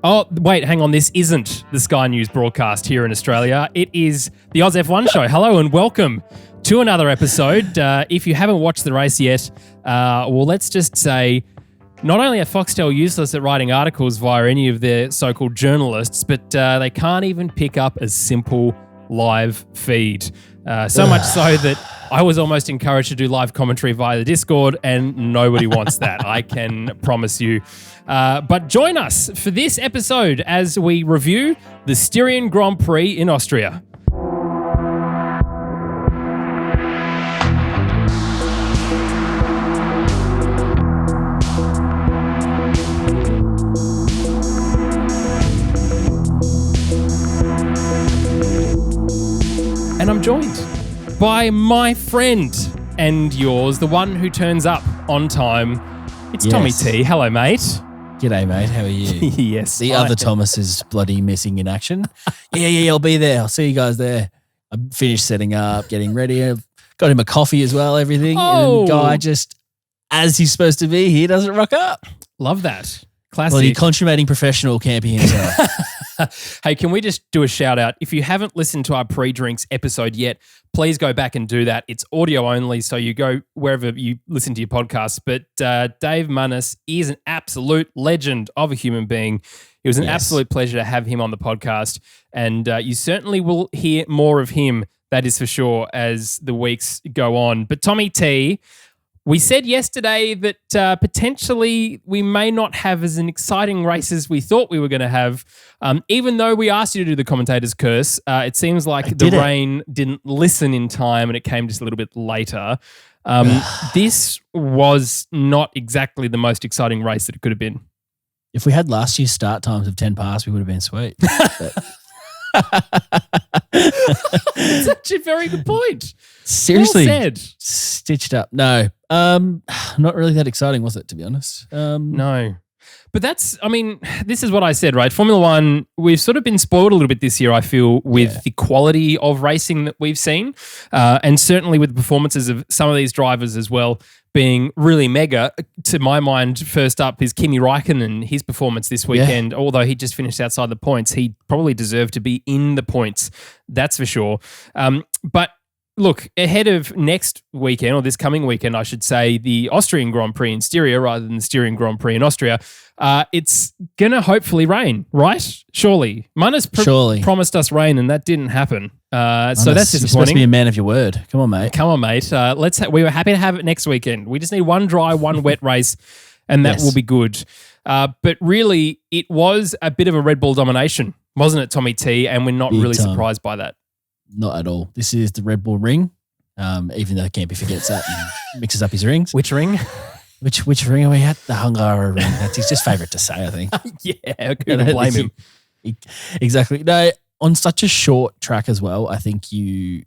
Oh, wait, hang on. This isn't the Sky News broadcast here in Australia. It is the Oz F1 show. Hello and welcome to another episode. If you haven't watched the race yet, well, let's just say not only are Foxtel useless at writing articles via any of their so-called journalists, but they can't even pick up a simple live feed. So much so that I was almost encouraged to do live commentary via the Discord, and nobody wants that, I can promise you. But join us for this episode as we review the Styrian Grand Prix in Austria. And I'm joined by my friend and yours, the one who turns up on time. It's Tommy T. Hello, mate. G'day, mate. How are you? Yes. The other Thomas is bloody missing in action. Yeah, I'll be there. I'll see you guys there. I finished setting up, getting ready. I've got him a coffee as well, everything. Oh. And the guy just, as he's supposed to be, he doesn't rock up. Love that. Classic. Bloody consummating professional Campy himself. Hey, can we just do a shout out? If you haven't listened to our pre-drinks episode yet, please go back and do that. It's audio only, so you go wherever you listen to your podcasts. But Dave Munnis is an absolute legend of a human being. It was an absolute pleasure to have him on the podcast, and you certainly will hear more of him, that is for sure, as the weeks go on. But Tommy T, we said yesterday that potentially we may not have as an exciting race as we thought we were going to have. Even though we asked you to do the commentator's curse, it seems like the rain didn't listen in time and it came just a little bit later. This was not exactly the most exciting race that it could have been. If we had last year's start times of 10 past, we would have been sweet. That's such a very good point. Seriously, well said. Stitched up. No, not really that exciting, was it, to be honest? No. But this is what I said, right? Formula One, we've sort of been spoiled a little bit this year, I feel, with the quality of racing that we've seen. And certainly with the performances of some of these drivers as well being really mega. To my mind, first up is Kimi Räikkönen, his performance this weekend. Although he just finished outside the points, he probably deserved to be in the points, that's for sure. But look, ahead of next weekend, or this coming weekend, I should say, the Austrian Grand Prix in Styria rather than the Styrian Grand Prix in Austria, it's going to hopefully rain, right? Surely. Munnis promised us rain and that didn't happen. So that's disappointing. You're supposed to be a man of your word. Come on, mate. We were happy to have it next weekend. We just need one dry, one wet race and that will be good. But really, it was a bit of a Red Bull domination, wasn't it, Tommy T? And we're not really surprised by that. Not at all. This is the Red Bull ring, even though Campy forgets that and mixes up his rings. Which ring? Which ring are we at? The Hungara ring. That's his just favourite to say, I think. Yeah, couldn't blame him. Exactly. No, on such a short track as well, I think you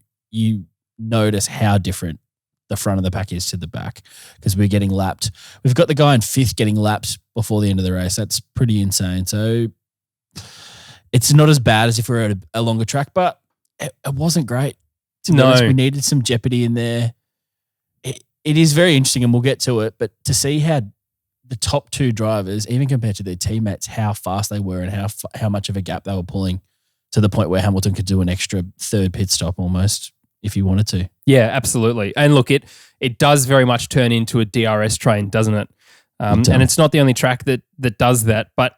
notice how different the front of the pack is to the back because we're getting lapped. We've got the guy in fifth getting lapped before the end of the race. That's pretty insane. So it's not as bad as if we were at a longer track, but it wasn't great. We needed some jeopardy in there. It is very interesting, and we'll get to it, but to see how the top two drivers, even compared to their teammates, how fast they were and how much of a gap they were pulling to the point where Hamilton could do an extra third pit stop almost if he wanted to. Yeah, absolutely. And look, it does very much turn into a DRS train, doesn't it? And it's not the only track that does that, but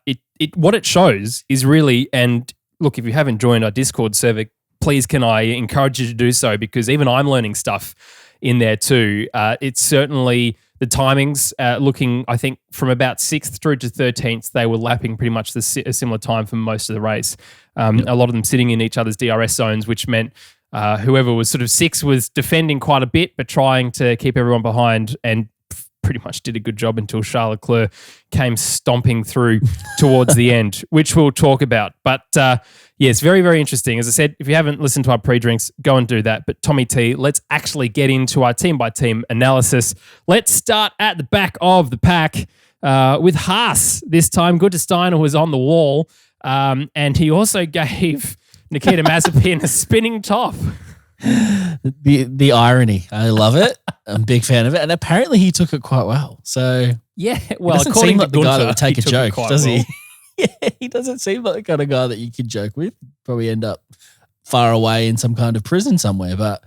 what it shows is really, and look, if you haven't joined our Discord server, please can I encourage you to do so because even I'm learning stuff in there too. It's certainly the timings looking, I think, from about 6th through to 13th, they were lapping pretty much a similar time for most of the race. A lot of them sitting in each other's DRS zones, which meant whoever was sort of 6 was defending quite a bit, but trying to keep everyone behind and pretty much did a good job until Charles Leclerc came stomping through towards the end, which we'll talk about. But it's very, very interesting. As I said, if you haven't listened to our pre-drinks, go and do that. But Tommy T, let's actually get into our team-by-team analysis. Let's start at the back of the pack with Haas this time. Steiner was on the wall, and he also gave Nikita Mazepin a spinning top. The irony, I love it. I'm a big fan of it, and apparently he took it quite well. So yeah, well, it doesn't seem like the guy that would take a joke, does he? Yeah, he doesn't seem like the kind of guy that you could joke with. Probably end up far away in some kind of prison somewhere. But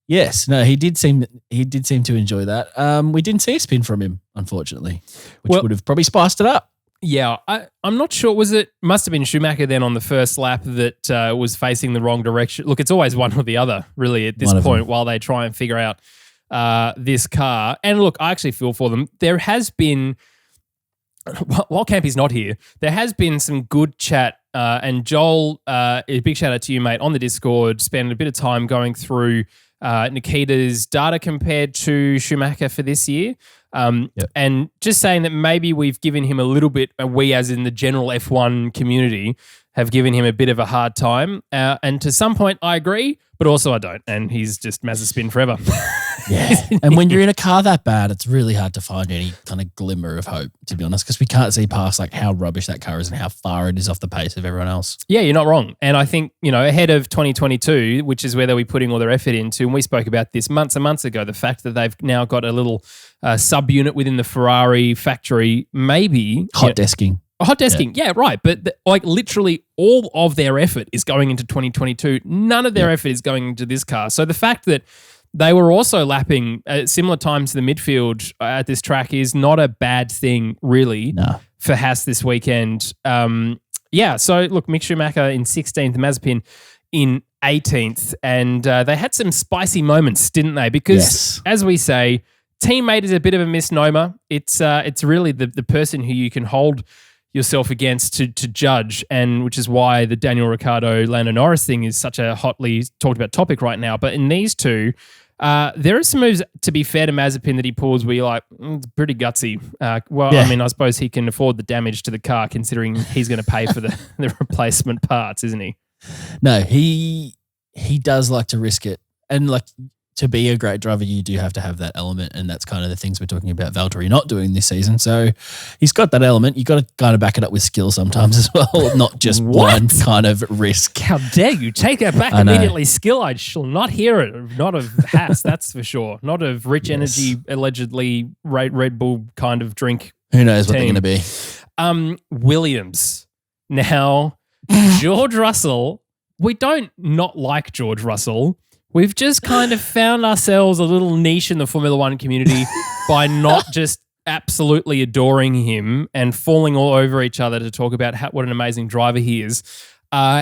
yes, no, he did seem to enjoy that. We didn't see a spin from him, unfortunately, which would have probably spiced it up. Yeah, I'm not sure. Must have been Schumacher then on the first lap that was facing the wrong direction. Look, it's always one or the other, really, at this point, while they try and figure out this car. And look, I actually feel for them. There has been, while Campy's not here, there has been some good chat. And Joel, a big shout out to you, mate, on the Discord, spent a bit of time going through Nikita's data compared to Schumacher for this year. And just saying that maybe we've given him a little bit, we as in the general F1 community, have given him a bit of a hard time. And to some point, I agree, but also I don't. And he's just Mazepin forever. Yeah. And when you're in a car that bad, it's really hard to find any kind of glimmer of hope, to be honest, because we can't see past like how rubbish that car is and how far it is off the pace of everyone else. Yeah, you're not wrong. And I think, ahead of 2022, which is where they'll be putting all their effort into, and we spoke about this months and months ago, the fact that they've now got a little sub-unit within the Ferrari factory, maybe. Hot desking. Hot desking, yeah, right. But literally all of their effort is going into 2022. None of their effort is going into this car. So the fact that they were also lapping at similar times to the midfield at this track is not a bad thing, really, for Haas this weekend. So look, Mick Schumacher in 16th, Mazepin in 18th, and they had some spicy moments, didn't they? Because, as we say, teammate is a bit of a misnomer. It's really the person who you can hold yourself against to judge, and which is why the Daniel Ricciardo, Lando Norris thing is such a hotly talked about topic right now. But in these two, there are some moves, to be fair to Mazepin, that he pulls where you're like, it's pretty gutsy. I mean, I suppose he can afford the damage to the car considering he's going to pay for the replacement parts, isn't he? No, he does like to risk it. And like, to be a great driver, you do have to have that element, and that's kind of the things we're talking about Valtteri not doing this season. So he's got that element. You got to kind of back it up with skill sometimes as well, not just one kind of risk. How dare you take that back immediately? Skill, I shall not hear it. Not of Haas, that's for sure. Not of Rich Energy, allegedly Red Bull kind of drink. Who knows what they're going to be? Williams. Now, George Russell, we don't not like George Russell. We've just kind of found ourselves a little niche in the Formula One community by not just absolutely adoring him and falling all over each other to talk about what an amazing driver he is.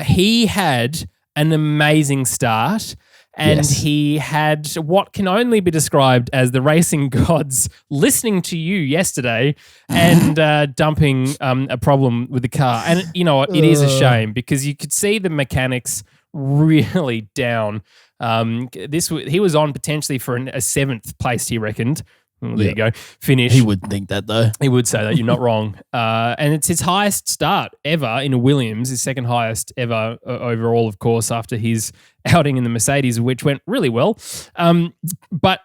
He had an amazing start, and he had what can only be described as the racing gods listening to you yesterday and dumping a problem with the car. And you know what? It is a shame because you could see the mechanics really down. He was on potentially for a 7th place, he reckoned. Well, there you go. Finish. He would think that though. He would say that. You're not wrong. And it's his highest start ever in a Williams, his second highest ever overall, of course, after his outing in the Mercedes, which went really well. But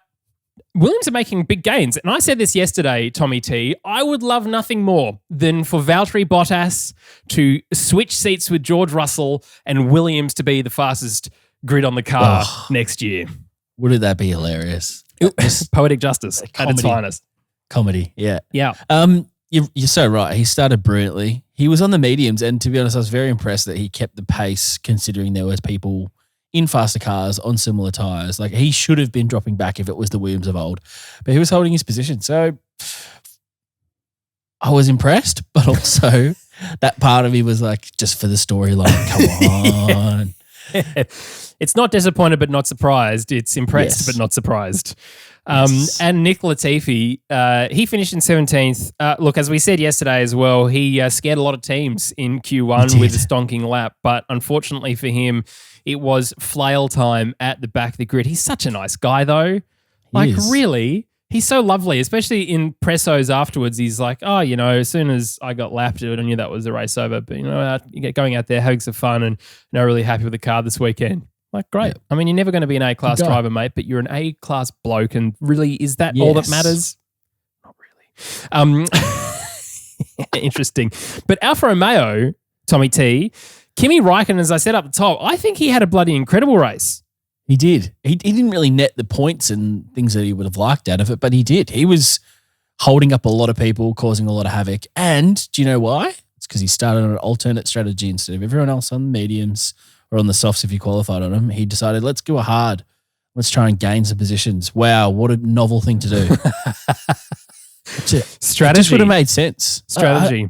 Williams are making big gains. And I said this yesterday, Tommy T, I would love nothing more than for Valtteri Bottas to switch seats with George Russell and Williams to be the fastest grid on the car next year. Wouldn't that be hilarious? Poetic justice at its finest. Comedy, yeah. Yeah. You're so right. He started brilliantly. He was on the mediums, and to be honest, I was very impressed that he kept the pace considering there was people in faster cars on similar tyres. Like, he should have been dropping back if it was the Williams of old, but he was holding his position. So I was impressed, but also that part of me was like, just for the storyline, come on. It's not disappointed but not surprised. It's impressed but not surprised. And Nick Latifi, he finished in 17th. Look, as we said yesterday as well, he scared a lot of teams in Q1 with a stonking lap. But unfortunately for him, it was flail time at the back of the grid. He's such a nice guy, though. Really, he's so lovely, especially in pressos afterwards. He's like, as soon as I got lapped, I knew that was the race over. But, going out there, having some fun and really happy with the car this weekend. Like, great. Yeah. I mean, you're never going to be an A-class driver, mate, but you're an A-class bloke. And really, is that all that matters? Not really. Interesting. But Alfa Romeo, Tommy T, Kimi Räikkönen, as I said up the top, I think he had a bloody incredible race. He did. He didn't really net the points and things that he would have liked out of it, but he did. He was holding up a lot of people, causing a lot of havoc. And do you know why? It's because he started on an alternate strategy instead of everyone else on the mediums or on the softs if you qualified on them. He decided, let's go hard. Let's try and gain some positions. Wow, what a novel thing to do. Strategy. It just would have made sense. Strategy.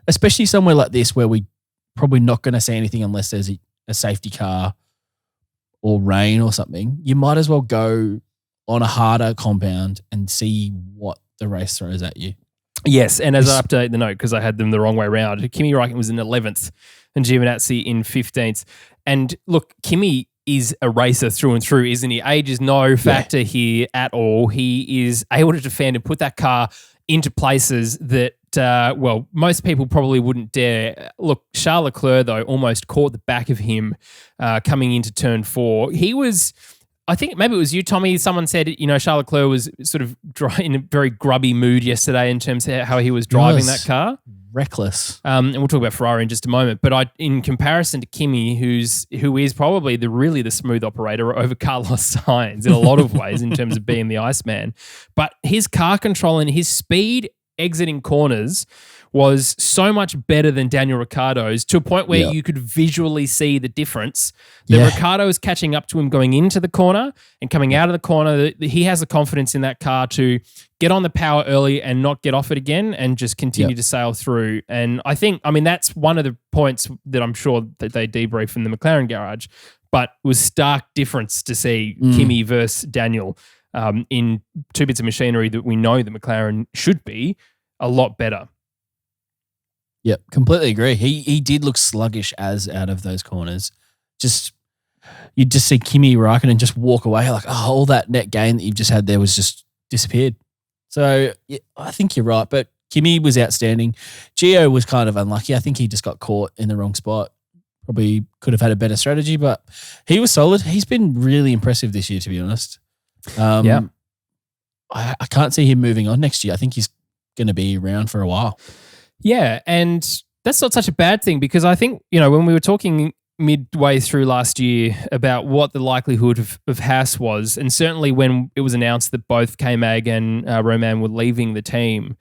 Especially somewhere like this where we probably not going to see anything unless there's a safety car or rain or something. You might as well go on a harder compound and see what the race throws at you. Yes, and as I update the note, because I had them the wrong way around, Kimi Räikkönen was in 11th and Giovinazzi in 15th. And look, Kimi is a racer through and through, isn't he? Age is no factor here at all. He is able to defend and put that car into places that, most people probably wouldn't dare. Look, Charles Leclerc, though, almost caught the back of him coming into turn 4. He was... I think maybe it was you, Tommy. Someone said, Charles Leclerc was sort of in a very grubby mood yesterday in terms of how he was driving that car. Reckless. And we'll talk about Ferrari in just a moment. But in comparison to Kimi, who is probably really the smooth operator over Carlos Sainz in a lot of ways in terms of being the Iceman. But his car control and his speed exiting corners was so much better than Daniel Ricciardo's, to a point where you could visually see the difference. That Ricciardo is catching up to him going into the corner and coming out of the corner. He has the confidence in that car to get on the power early and not get off it again and just continue to sail through. And that's one of the points that I'm sure that they debrief in the McLaren garage, but it was stark difference to see Kimi versus Daniel in two bits of machinery that we know that McLaren should be a lot better. Yep, completely agree. He did look sluggish as out of those corners. You'd just see Kimi Räikkönen just walk away like, all that net gain that you've just had there was just disappeared. So I think you're right, but Kimi was outstanding. Gio was kind of unlucky. I think he just got caught in the wrong spot. Probably could have had a better strategy, but he was solid. He's been really impressive this year, to be honest. I can't see him moving on next year. I think he's going to be around for a while. Yeah, and that's not such a bad thing because I think, when we were talking midway through last year about what the likelihood of Haas was, and certainly when it was announced that both K-Mag and Roman were leaving the team,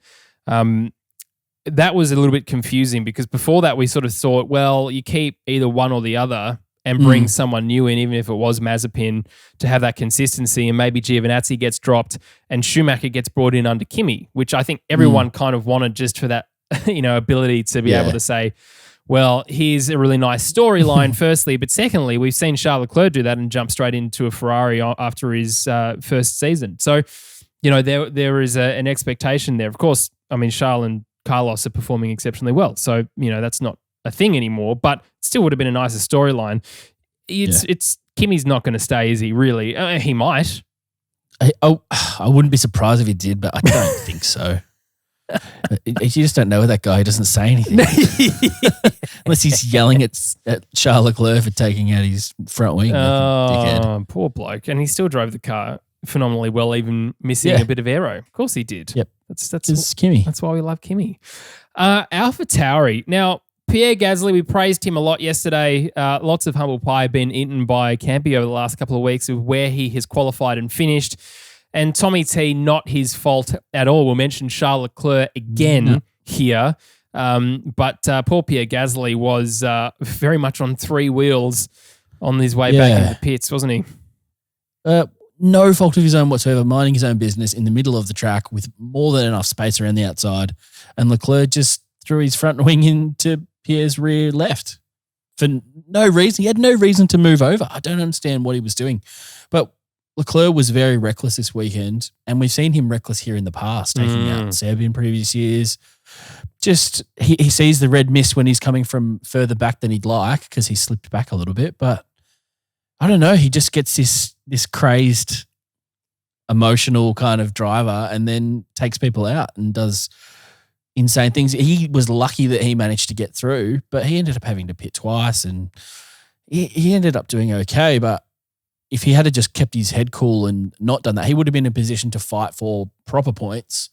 that was a little bit confusing because before that we sort of thought, well, you keep either one or the other and bring someone new in, even if it was Mazepin, to have that consistency, and maybe Giovinazzi gets dropped and Schumacher gets brought in under Kimi, which I think everyone kind of wanted just for that ability to be able to say, well, here's a really nice storyline, firstly, but secondly, we've seen Charles Leclerc do that and jump straight into a Ferrari after his first season. So, there is an expectation there. Of course, Charles and Carlos are performing exceptionally well. So, that's not a thing anymore, but still would have been a nicer storyline. It's Kimi's not going to stay, is he really? He might. I wouldn't be surprised if he did, but I don't think so. You just don't know that guy. He doesn't say anything. Unless he's yelling at Charles Leclerc for taking out his front wing. Oh, poor bloke. And he still drove the car phenomenally well, even missing a bit of aero. Of course he did. Yep. That's Kimi. That's why we love Kimi. AlphaTauri. Now, Pierre Gasly, we praised him a lot yesterday. Lots of humble pie been eaten by Campy over the last couple of weeks of where he has qualified and finished. And Tommy T, not his fault at all. We'll mention Charles Leclerc again here. But poor Pierre Gasly was very much on three wheels on his way back into the pits, wasn't he? No fault of his own whatsoever, minding his own business in the middle of the track with more than enough space around the outside. And Leclerc just threw his front wing into Pierre's rear left for no reason. He had no reason to move over. I don't understand what he was doing. But Leclerc was very reckless this weekend, and we've seen him reckless here in the past, taking out Seb in previous years. Just he sees the red mist when he's coming from further back than he'd like because he slipped back a little bit. But I don't know. He just gets this crazed, emotional kind of driver and then takes people out and does insane things. He was lucky that he managed to get through, but he ended up having to pit twice and he ended up doing okay. But if he had just kept his head cool and not done that, he would have been in a position to fight for proper points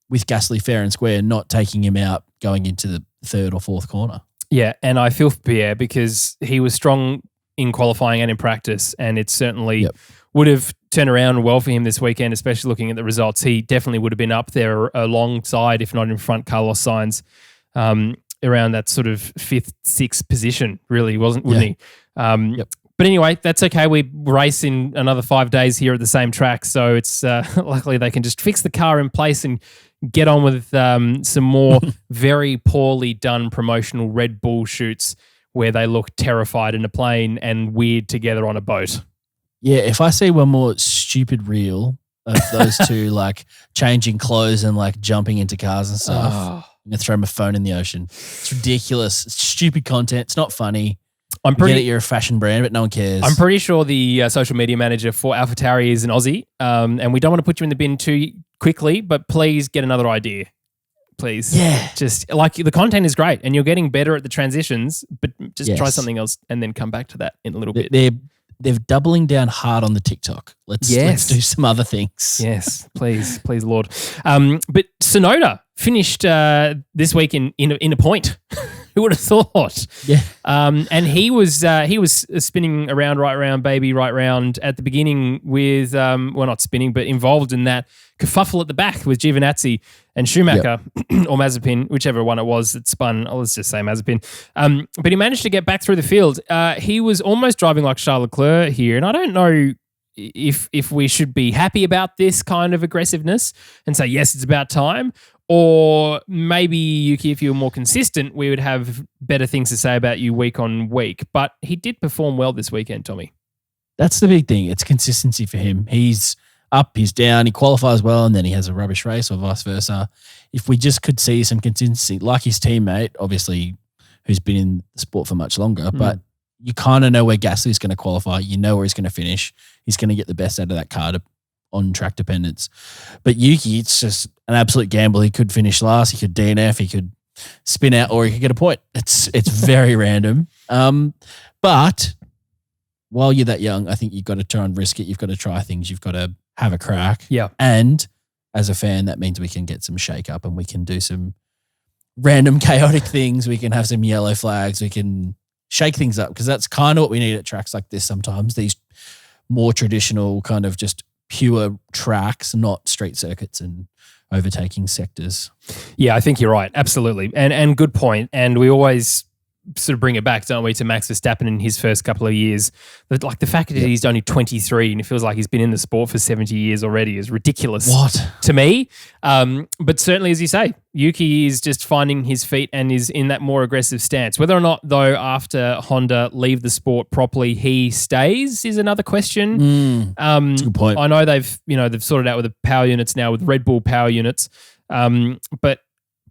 with Gasly fair and square, not taking him out going into the third or fourth corner. Yeah, and I feel for Pierre because he was strong in qualifying and in practice, and it certainly would have turned around well for him this weekend, especially looking at the results. He definitely would have been up there alongside, if not in front, Carlos Sainz. around that sort of 5th, 6th position, really, wouldn't he? Yep. But anyway, that's okay. We race in another 5 days here at the same track, so it's luckily they can just fix the car in place and get on with some more very poorly done promotional Red Bull shoots where they look terrified in a plane and weird together on a boat. Yeah, if I see one more stupid reel of those two like changing clothes and like jumping into cars and stuff, I'm going to throw my phone in the ocean. It's ridiculous. It's stupid content. It's not funny. You're a fashion brand, but no one cares. I'm pretty sure the social media manager for AlphaTauri is an Aussie, and we don't want to put you in the bin too quickly, but please get another idea. Please. Yeah. Just like the content is great and you're getting better at the transitions, but just try something else and then come back to that in a little bit. They're doubling down hard on the TikTok. Let's do some other things. Yes, please, Lord. But Tsunoda finished this week in a point. Who would have thought? Yeah. And he was spinning around, right round at the beginning with not spinning, but involved in that kerfuffle at the back with Giovinazzi and Schumacher or Mazepin, whichever one it was that spun. Let's just say Mazepin. But he managed to get back through the field. He was almost driving like Charles Leclerc here, and I don't know if we should be happy about this kind of aggressiveness and say yes, it's about time. Or maybe, Yuki, if you were more consistent, we would have better things to say about you week on week. But he did perform well this weekend, Tommy. That's the big thing. It's consistency for him. He's up, he's down, he qualifies well, and then he has a rubbish race or vice versa. If we just could see some consistency, like his teammate, obviously, who's been in the sport for much longer, but you kind of know where Gasly's going to qualify. You know where he's going to finish. He's going to get the best out of that car on track dependence. But Yuki, it's just an absolute gamble. He could finish last, he could DNF, he could spin out, or he could get a point. It's very random. But while you're that young, I think you've got to try and risk it. You've got to try things. You've got to have a crack. Yeah. And as a fan, that means we can get some shake up and we can do some random chaotic things. We can have some yellow flags. We can shake things up because that's kind of what we need at tracks like this sometimes. These more traditional kind of just pure tracks, not street circuits and overtaking sectors. Yeah, I think you're right. Absolutely. And good point. And we always sort of bring it back, don't we, to Max Verstappen in his first couple of years. But like the fact that he's only 23 and it feels like he's been in the sport for 70 years already is ridiculous. To me. But certainly, as you say, Yuki is just finding his feet and is in that more aggressive stance. Whether or not, though, after Honda leave the sport properly, he stays is another question. That's a good point. I know they've sorted out with the power units now with Red Bull power units. But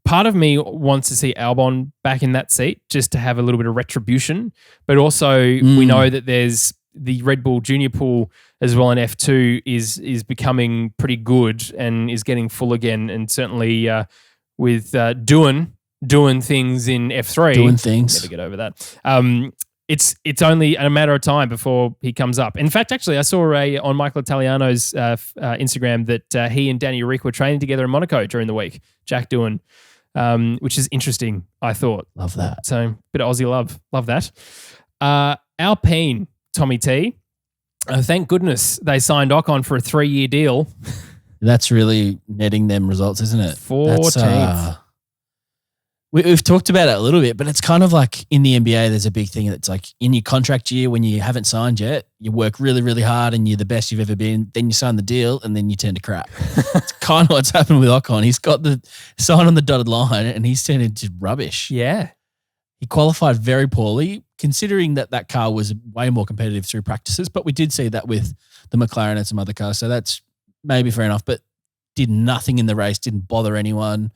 part of me wants to see Albon back in that seat just to have a little bit of retribution. But also we know that there's the Red Bull junior pool as well in F2 is becoming pretty good and is getting full again. And certainly with doing things in F3. Doing things. Never get over that. It's only a matter of time before he comes up. In fact, actually, I saw on Michael Italiano's Instagram that he and Danny Rick were training together in Monaco during the week. Jack Doohan. Which is interesting, I thought. Love that. So, bit of Aussie love. Love that. Alpine, Tommy T. Thank goodness they signed Ocon for a 3-year deal. That's really netting them results, isn't it? 14th. We've talked about it a little bit, but it's kind of like in the NBA, there's a big thing that's like in your contract year when you haven't signed yet, you work really, really hard and you're the best you've ever been. Then you sign the deal and then you turn to crap. It's kind of what's happened with Ocon. He's got the sign on the dotted line and he's turned into rubbish. Yeah. He qualified very poorly, considering that car was way more competitive through practices. But we did see that with the McLaren and some other cars. So that's maybe fair enough, but did nothing in the race, didn't bother anyone.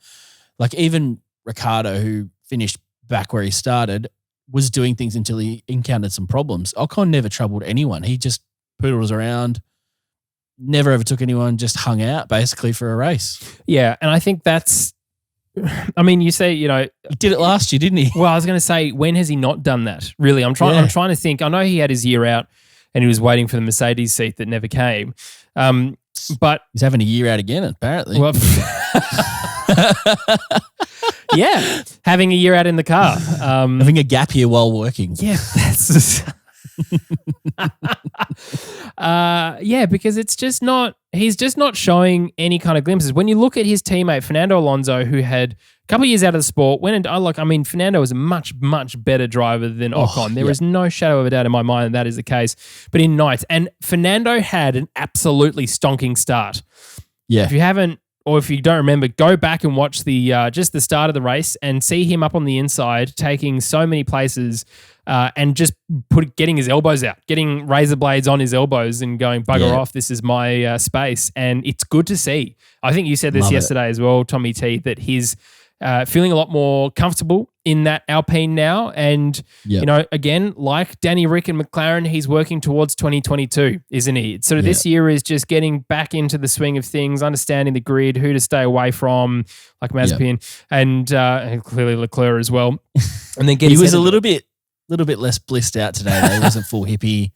Like even Ricciardo, who finished back where he started, was doing things until he encountered some problems. Ocon never troubled anyone. He just poodles around, never overtook anyone, just hung out basically for a race. Yeah, and I think that's, I mean, you say, He did it last year, didn't he? Well, I was going to say, when has he not done that? Really, I'm trying to think. I know he had his year out and he was waiting for the Mercedes seat that never came. But he's having a year out again, apparently. Well, yeah, having a year out in the car. Having a gap year while working. Yeah, that's Because it's just not, he's just not showing any kind of glimpses. When you look at his teammate, Fernando Alonso, who had a couple of years out of the sport, Fernando was a much, much better driver than Ocon. There is no shadow of a doubt in my mind that is the case. But in ninth, and Fernando had an absolutely stonking start. Yeah. If you haven't, or if you don't remember, go back and watch the just the start of the race and see him up on the inside taking so many places and just getting his elbows out, getting razor blades on his elbows and going, bugger off, this is my space. And it's good to see. I think you said this yesterday as well, Tommy T, that he's feeling a lot more comfortable in that Alpine now. And, again, like Danny Rick and McLaren, he's working towards 2022, isn't he? So this year is just getting back into the swing of things, understanding the grid, who to stay away from, like Mazepin, and clearly Leclerc as well. And then he was a little bit less blissed out today. Though. He wasn't full hippie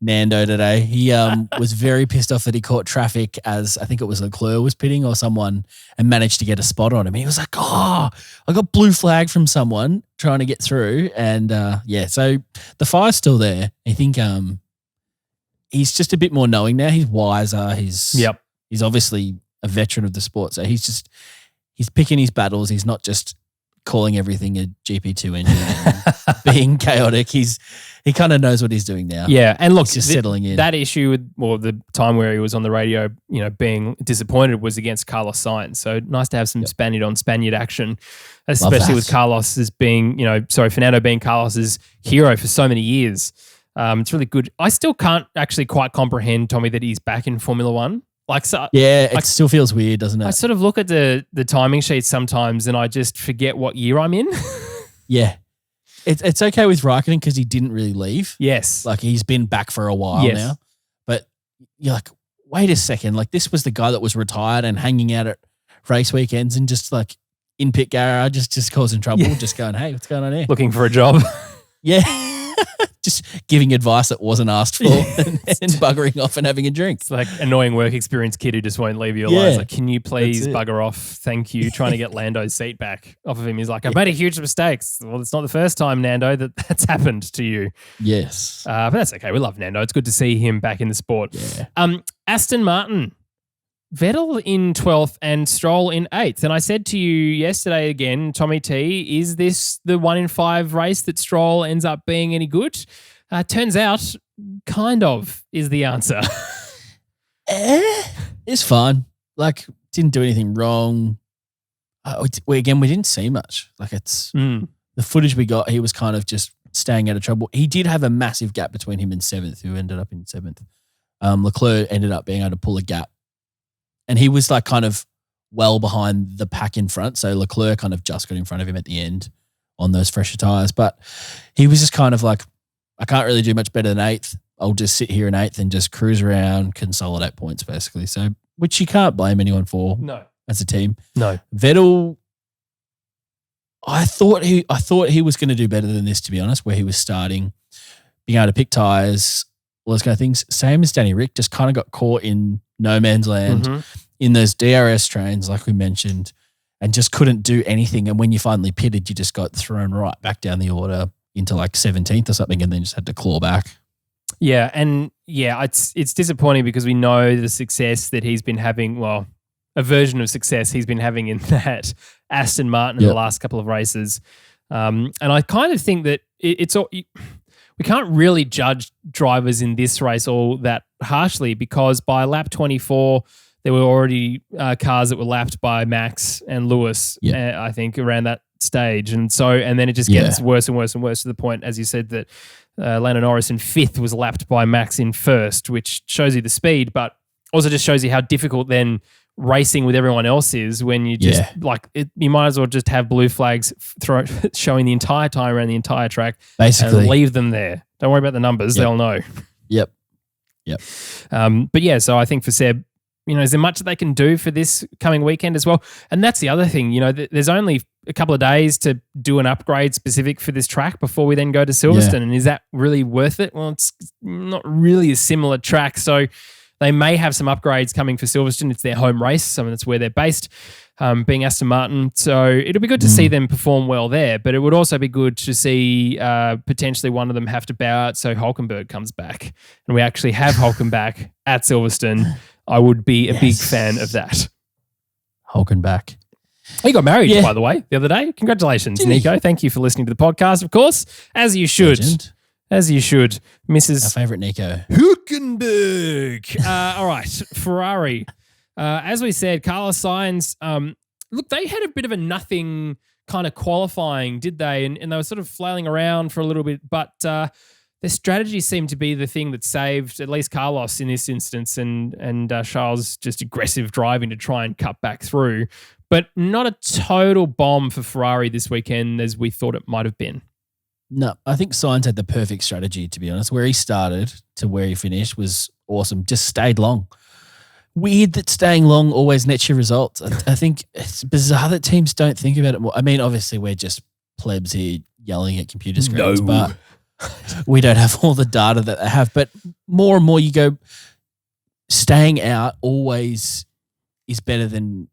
Nando today. He was very pissed off that he caught traffic as I think it was Leclerc was pitting or someone and managed to get a spot on him. He was like, I got blue flag from someone trying to get through. And so the fire's still there. I think he's just a bit more knowing now. He's wiser. He's obviously a veteran of the sport. So he's picking his battles. He's not just calling everything a GP2 engine and being chaotic. He kind of knows what he's doing now. Yeah, and look, he's just settling in. That issue the time where he was on the radio, being disappointed was against Carlos Sainz. So nice to have some Spaniard on Spaniard action, especially with Carlos as being, Fernando being Carlos's hero for so many years. It's really good. I still can't actually quite comprehend, Tommy, that he's back in Formula One. It still feels weird, doesn't it? I sort of look at the timing sheet sometimes and I just forget what year I'm in. Yeah. It's okay with Raikkonen because he didn't really leave. Yes. Like he's been back for a while now. But you're like, wait a second. Like this was the guy that was retired and hanging out at race weekends and just like in pit garage, just causing trouble, just going, hey, what's going on here? Looking for a job. Yeah. Just giving advice that wasn't asked for and buggering off and having a drink. It's like annoying work experience kid who just won't leave you alone. It's like, can you please bugger off? Thank you. Trying to get Lando's seat back off of him. He's like, I've made a huge mistake. Well, it's not the first time, Nando, that's happened to you. Yes. But that's okay. We love Nando. It's good to see him back in the sport. Yeah. Aston Martin. Vettel in 12th and Stroll in 8th. And I said to you yesterday again, Tommy T, is this the 1 in 5 race that Stroll ends up being any good? Turns out, kind of, is the answer. It's fine. Like, didn't do anything wrong. We didn't see much. Like, it's the footage we got, he was kind of just staying out of trouble. He did have a massive gap between him and 7th, who ended up in 7th. Leclerc ended up being able to pull a gap. And he was like kind of well behind the pack in front. So Leclerc kind of just got in front of him at the end on those fresher tyres. But he was just kind of like, I can't really do much better than 8th. I'll just sit here in 8th and just cruise around, consolidate points basically. So, which you can't blame anyone for. No. As a team. No. Vettel, I thought he was going to do better than this, to be honest, where he was starting, being able to pick tyres, all those kind of things. Same as Danny Rick, just kind of got caught in no man's land in those DRS trains, like we mentioned, and just couldn't do anything. And when you finally pitted, you just got thrown right back down the order into like 17th or something, and then just had to claw back. Yeah, and it's disappointing because we know the success that he's been having. Well, a version of success he's been having in that Aston Martin in the last couple of races, and I kind of think that it's all. We can't really judge drivers in this race all that harshly because by lap 24, there were already cars that were lapped by Max and Lewis, I think, around that stage. And then it just gets worse and worse and worse to the point, as you said, that Lando Norris in 5th was lapped by Max in 1st, which shows you the speed, but also just shows you how difficult then racing with everyone else is when you just you might as well just have blue flags showing the entire time around the entire track, basically, and leave them there. Don't worry about the numbers; they'll know. Yep. But so I think for Seb, is there much that they can do for this coming weekend as well? And that's the other thing. There's only a couple of days to do an upgrade specific for this track before we then go to Silverstone. And is that really worth it? Well, it's not really a similar track, so They may have some upgrades coming for Silverstone. It's their home race, so that's where they're based, being Aston Martin. So it'll be good to see them perform well there, but it would also be good to see potentially one of them have to bow out so Hülkenberg comes back and we actually have Hülkenberg at Silverstone. I would be a big fan of that. Hulkenberg. He got married, by the way, the other day. Congratulations, Nico. Thank you for listening to the podcast, of course, as you should. Legend. As you should. Mrs. Our favourite Nico. Hülkenberg. All right, Ferrari. As we said, Carlos Sainz, look, they had a bit of a nothing kind of qualifying, did they? And they were sort of flailing around for a little bit, but their strategy seemed to be the thing that saved at least Carlos in this instance and Charles' just aggressive driving to try and cut back through. But not a total bomb for Ferrari this weekend as we thought it might have been. No, I think Sainz had the perfect strategy, to be honest. Where he started to where he finished was awesome. Just stayed long. Weird that staying long always nets your results. I think it's bizarre that teams don't think about it more. I mean, obviously, we're just plebs here yelling at computer screens, but we don't have all the data that they have. But more and more you go, staying out always is better than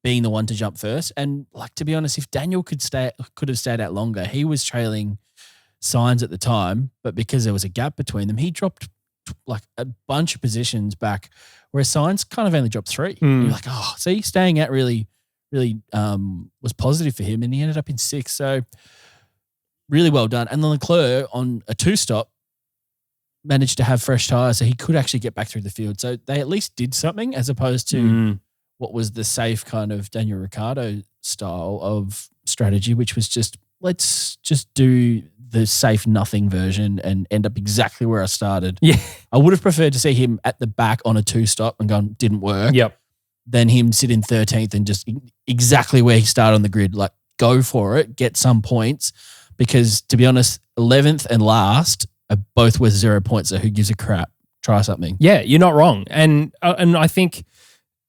being the one to jump first. And like, to be honest, if Daniel could have stayed out longer, he was trailing Sainz at the time, but because there was a gap between them, he dropped like a bunch of positions back, whereas Sainz kind of only dropped 3. And you're like, oh, see, staying out really was positive for him, and he ended up in 6th. So really well done. And then Leclerc on a 2-stop managed to have fresh tyres, so he could actually get back through the field. So they at least did something as opposed to what was the safe kind of Daniel Ricciardo style of strategy, which was just, let's just do the safe nothing version and end up exactly where I started. Yeah. I would have preferred to see him at the back on a 2-stop and gone, didn't work. Yep. Than him sit in 13th and just exactly where he started on the grid. Like, go for it, get some points. Because to be honest, 11th and last are both worth 0 points. So who gives a crap? Try something. Yeah, you're not wrong. And I think,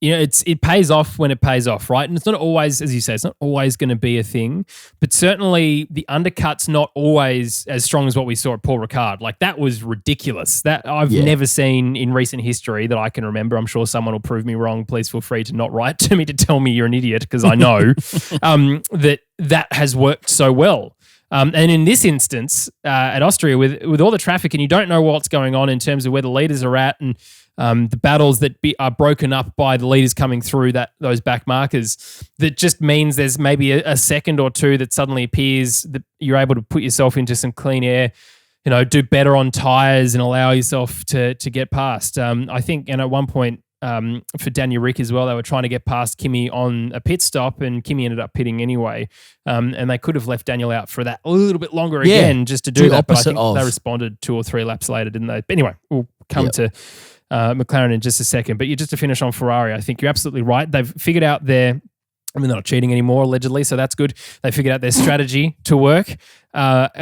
you know, it pays off when it pays off, right? And it's not always, as you say, it's not always going to be a thing, but certainly the undercut's not always as strong as what we saw at Paul Ricard. Like, that was ridiculous. That I've never seen in recent history that I can remember. I'm sure someone will prove me wrong. Please feel free to not write to me to tell me you're an idiot, because I know that has worked so well. And in this instance, at Austria, with all the traffic, and you don't know what's going on in terms of where the leaders are at, and the battles that are broken up by the leaders coming through those back markers, that just means there's maybe a second or two that suddenly appears that you're able to put yourself into some clean air, you know, do better on tyres and allow yourself to get past. I think, and at one point, for Daniel Rick as well, they were trying to get past Kimi on a pit stop, and Kimi ended up pitting anyway. And they could have left Daniel out for that a little bit longer again, just to do that. But I think they responded 2 or 3 laps later, didn't they? But anyway, we'll come to McLaren in just a second. But just to finish on Ferrari, I think you're absolutely right. They've figured out they're not cheating anymore, allegedly, so that's good. They figured out their strategy to work,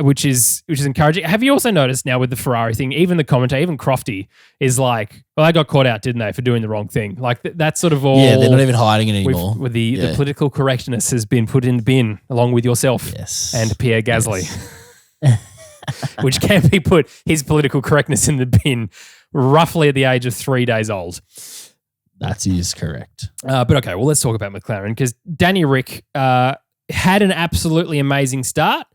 which is encouraging. Have you also noticed now with the Ferrari thing, even the commentator, even Crofty, is like, well, they got caught out, didn't they, for doing the wrong thing? Like, that's sort of all... Yeah, they're not even hiding it anymore. With the political correctness has been put in the bin, along with yourself and Pierre Gasly, which Campy put his political correctness in the bin roughly at the age of 3 days old. That is correct. But okay, well, let's talk about McLaren, because Danny Rick had an absolutely amazing start,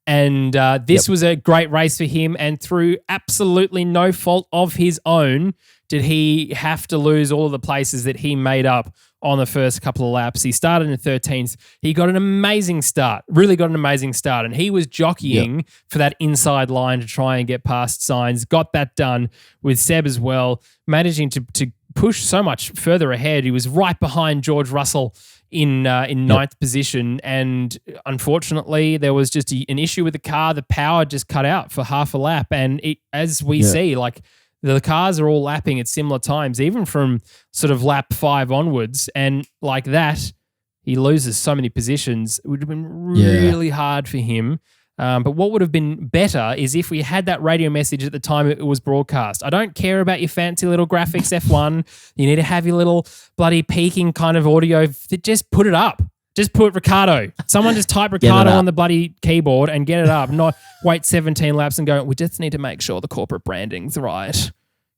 and this was a great race for him, and through absolutely no fault of his own did he have to lose all of the places that he made up on the first couple of laps. He started in 13th. He got an amazing start, really got an amazing start, and he was jockeying for that inside line to try and get past Sainz. Got that done with Seb as well, managing to push so much further ahead. He was right behind George Russell in ninth position, and unfortunately there was just an issue with the car. The power just cut out for half a lap, and as we see, like, the cars are all lapping at similar times, even from sort of lap 5 onwards, and like that, he loses so many positions. It would have been really hard for him. But what would have been better is if we had that radio message at the time it was broadcast. I don't care about your fancy little graphics, F1. You need to have your little bloody peaking kind of audio. Just put it up. Just put Ricardo. Someone just type Ricardo on the bloody keyboard and get it up. Not wait 17 laps and go, we just need to make sure the corporate branding's right.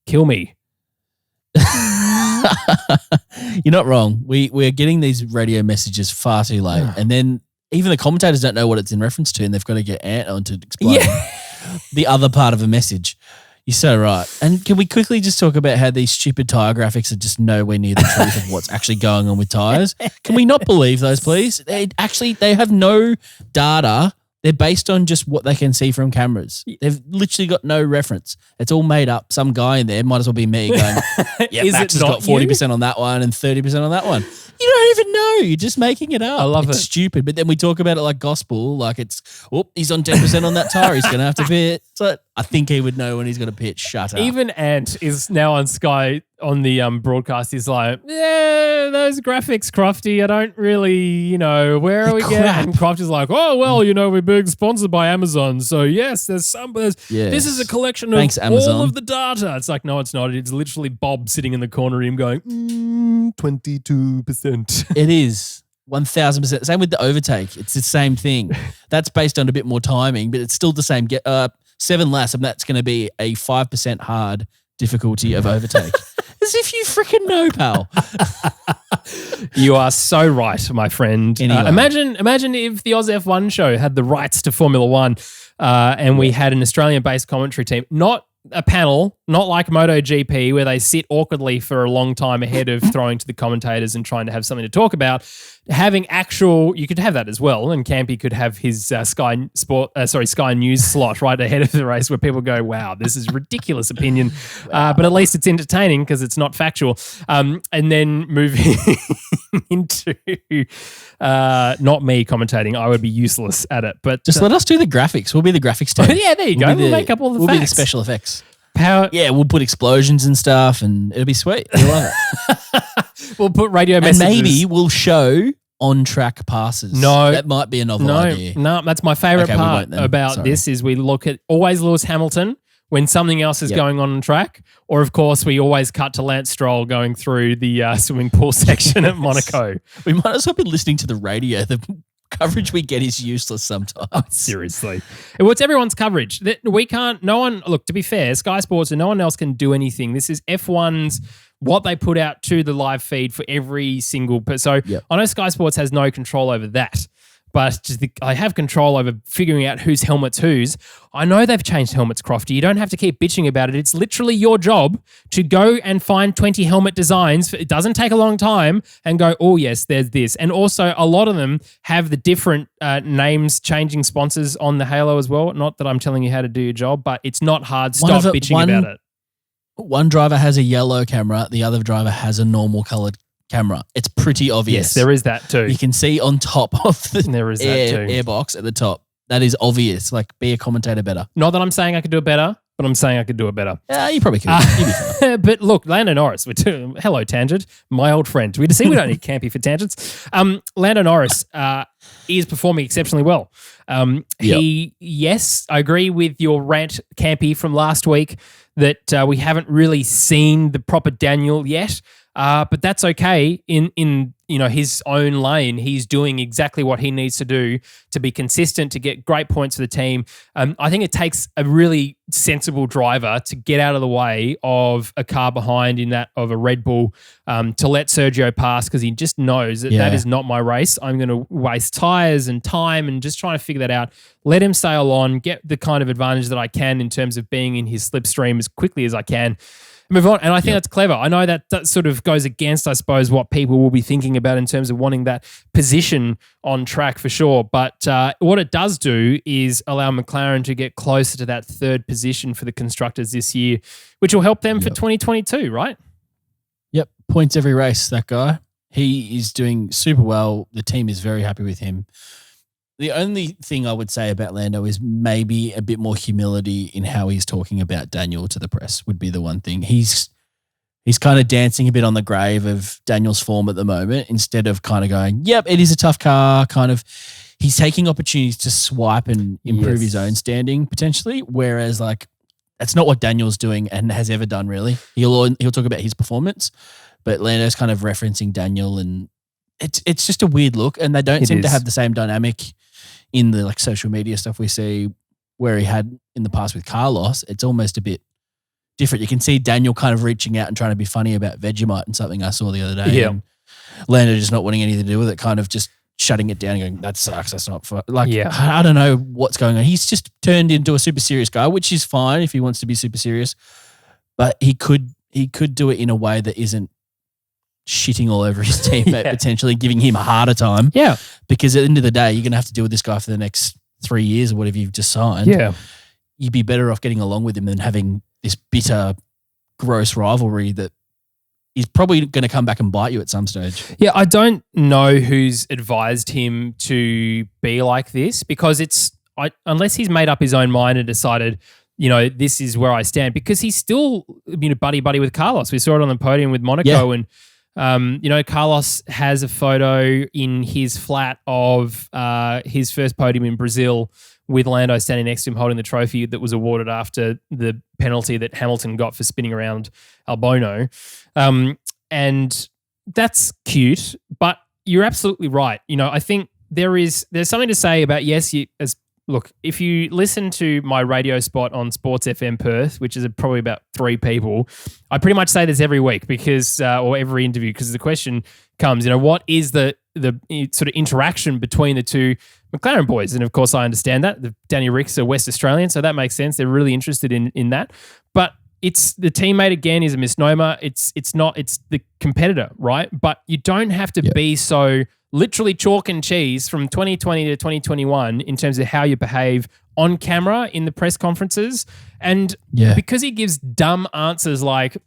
Kill me. You're not wrong. We're getting these radio messages far too late, and then even the commentators don't know what it's in reference to, and they've got to get Ant on to explain the other part of a message. You're so right. And can we quickly just talk about how these stupid tyre graphics are just nowhere near the truth of what's actually going on with tyres? Can we not believe those, please? They have no data. They're based on just what they can see from cameras. They've literally got no reference. It's all made up. Some guy in there, might as well be me, going, yeah, Max has got 40% on that one and 30% on that one. You don't even know. You're just making it up. I love it. It's stupid. But then we talk about it like gospel, like it's, he's on 10% on that tire. He's going to have to pit. So I think he would know when he's going to pit. Shut up. Even Ant is now on Sky on the broadcast. He's like, yeah, those graphics, Crofty, I don't really, where are we getting? And Crofty's like, oh, well, we're being sponsored by Amazon. So yes, this is a collection of all of the data. It's like, no, it's not. It's literally Bob sitting in the corner of him going, 22%. It is 1,000%. Same with the overtake. It's the same thing. That's based on a bit more timing, but it's still the same. 7 laps, and that's going to be a 5% hard difficulty of overtake. As if you freaking know, pal. You are so right, my friend. Anyway. Imagine if the Oz F1 show had the rights to Formula One and we had an Australian-based commentary team, not a panel, not like MotoGP where they sit awkwardly for a long time ahead of throwing to the commentators and trying to have something to talk about. Having you could have that as well, and Campy could have his Sky News slot right ahead of the race where people go, wow, this is ridiculous opinion, but at least it's entertaining because it's not factual. And then moving into not me commentating, I would be useless at it. But just let us do the graphics. We'll be the graphics team. Yeah, there you go. We'll make up all the facts. We'll be the special effects. We'll put explosions and stuff, and it'll be sweet. You'll love it. We'll put radio messages. And maybe we'll show on-track passes. No. That might be a novel idea. No, that's my favourite part about this is we look at always Lewis Hamilton when something else is going on track, or of course we always cut to Lance Stroll going through the swimming pool section at Monaco. We might as well be listening to the radio. The coverage we get is useless sometimes. Oh, seriously. Well, it's everyone's coverage. We can't, look, to be fair, Sky Sports and no one else can do anything. This is F1's, what they put out to the live feed for every single person. So I know Sky Sports has no control over that, but I have control over figuring out whose helmet's whose. I know they've changed helmets, Crofty. You don't have to keep bitching about it. It's literally your job to go and find 20 helmet designs. It doesn't take a long time and go, oh, yes, there's this. And also a lot of them have the different names changing sponsors on the halo as well. Not that I'm telling you how to do your job, but it's not hard. Stop bitching about it. One driver has a yellow camera. The other driver has a normal colored camera. It's pretty obvious. Yes, there is that too. You can see on top of the airbox at the top. That is obvious. Like, be a commentator better. Not that I'm saying I could do it better, but I'm saying I could do it better. Yeah, you probably could. But look, Lando Norris. Hello, Tangent, my old friend. We don't need Campy for tangents. Lando Norris is performing exceptionally well. Yes, I agree with your rant, Campy, from last week that we haven't really seen the proper Daniel yet. But that's okay. In his own lane, he's doing exactly what he needs to do to be consistent, to get great points for the team. I think it takes a really sensible driver to get out of the way of a car behind of a Red Bull, to let Sergio pass because he just knows that is not my race. I'm going to waste tyres and time and just trying to figure that out. Let him sail on, get the kind of advantage that I can in terms of being in his slipstream as quickly as I can. Move on. And I think that's clever. I know that sort of goes against, I suppose, what people will be thinking about in terms of wanting that position on track for sure. But what it does do is allow McLaren to get closer to that third position for the constructors this year, which will help them for 2022, right? Yep. Points every race, that guy. He is doing super well. The team is very happy with him. The only thing I would say about Lando is maybe a bit more humility in how he's talking about Daniel to the press would be the one thing. He's kind of dancing a bit on the grave of Daniel's form at the moment instead of kind of going, yep, it is a tough car, kind of. He's taking opportunities to swipe and improve his own standing potentially, whereas like that's not what Daniel's doing and has ever done really. He'll talk about his performance, but Lando's kind of referencing Daniel and it's just a weird look and they don't seem to have the same dynamic in the like social media stuff we see where he had in the past with Carlos. It's almost a bit different. You can see Daniel kind of reaching out and trying to be funny about Vegemite and something I saw the other day. Yeah. And Lando just not wanting anything to do with it, kind of just shutting it down and going, that sucks, that's not fun. Like, I don't know what's going on. He's just turned into a super serious guy, which is fine if he wants to be super serious, but he could do it in a way that isn't shitting all over his teammate, potentially giving him a harder time. Yeah. Because at the end of the day, you're going to have to deal with this guy for the next 3 years or whatever you've just signed. Yeah. You'd be better off getting along with him than having this bitter, gross rivalry that is probably going to come back and bite you at some stage. Yeah, I don't know who's advised him to be like this, because unless he's made up his own mind and decided, this is where I stand, because he's still buddy with Carlos. We saw it on the podium with Monaco, and Carlos has a photo in his flat of his first podium in Brazil with Lando standing next to him holding the trophy that was awarded after the penalty that Hamilton got for spinning around Albon. And that's cute, but you're absolutely right. I think there's something to say about, look, if you listen to my radio spot on Sports FM Perth, which is probably about 3 people, I pretty much say this every week or every interview, because the question comes, what is the sort of interaction between the two McLaren boys? And of course, I understand that. Danny Ricks are West Australian, so that makes sense. They're really interested in that. But it's the teammate again is a misnomer. It's the competitor, right? But you don't have to be so literally chalk and cheese from 2020 to 2021 in terms of how you behave on camera in the press conferences. And because he gives dumb answers like,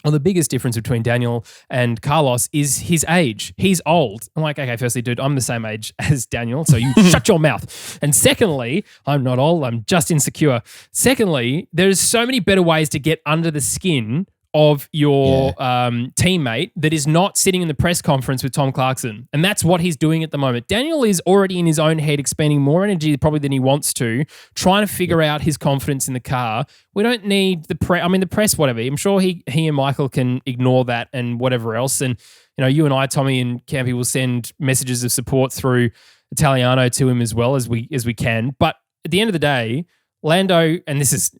well, the biggest difference between Daniel and Carlos is his age. He's old. I'm like, okay, firstly, dude, I'm the same age as Daniel, so you shut your mouth. And secondly, I'm not old, I'm just insecure. Secondly, there's so many better ways to get under the skin of your teammate that is not sitting in the press conference with Tom Clarkson. And that's what he's doing at the moment. Daniel is already in his own head, expending more energy probably than he wants to, trying to figure out his confidence in the car. We don't need the press. I mean, the press, whatever. I'm sure he and Michael can ignore that and whatever else. And, you and I, Tommy and Campy, will send messages of support through Italiano to him as well as we can. But at the end of the day, Lando, and this is,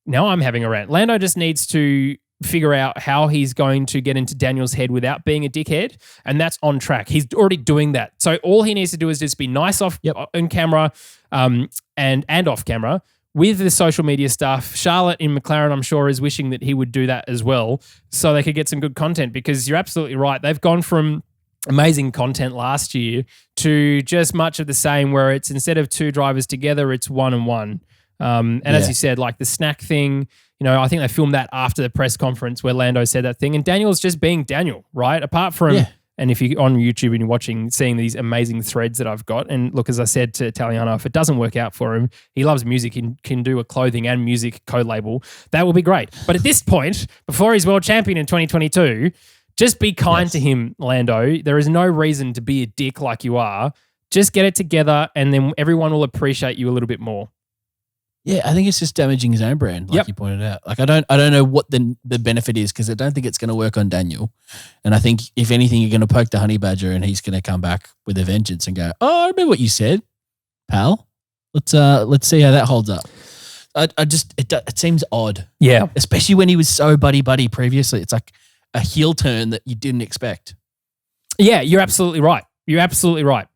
now I'm having a rant, Lando just needs to figure out how he's going to get into Daniel's head without being a dickhead, and that's on track. He's already doing that. So all he needs to do is just be nice on camera and off camera with the social media stuff. Charlotte in McLaren, I'm sure, is wishing that he would do that as well so they could get some good content, because you're absolutely right. They've gone from amazing content last year to just much of the same, where it's instead of 2 drivers together, it's 1-on-1. As you said, like the snack thing, I think they filmed that after the press conference where Lando said that thing, and Daniel's just being Daniel, right? Apart from, and if you're on YouTube and you're watching, seeing these amazing threads that I've got, and look, as I said to Italiano, if it doesn't work out for him, he loves music and can do a clothing and music co-label, that will be great. But at this point, before he's world champion in 2022, just be kind to him, Lando. There is no reason to be a dick like you are. Just get it together, and then everyone will appreciate you a little bit more. Yeah, I think it's just damaging his own brand, like you pointed out. Like I don't know what the benefit is, because I don't think it's going to work on Daniel. And I think if anything, you're going to poke the honey badger, and he's going to come back with a vengeance and go, "Oh, I remember what you said, pal. Let's see how that holds up." It seems odd. Yeah, especially when he was so buddy previously. It's like a heel turn that you didn't expect. Yeah, you're absolutely right.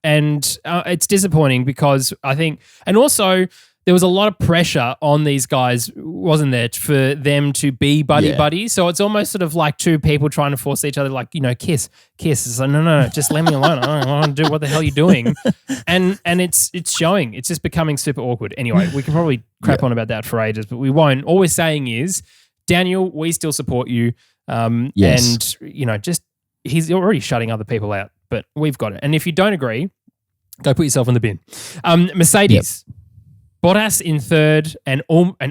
And it's disappointing, because I think, and also, there was a lot of pressure on these guys, wasn't there, for them to be buddy. So it's almost sort of like 2 people trying to force each other, like, kiss. It's like, no, just let me alone. I don't want to do what the hell you're doing. And it's showing. It's just becoming super awkward. Anyway, we can probably crap on about that for ages, but we won't. All we're saying is, Daniel, we still support you. And, just he's already shutting other people out, but we've got it. And if you don't agree, go put yourself in the bin. Mercedes. Bottas in 3rd, and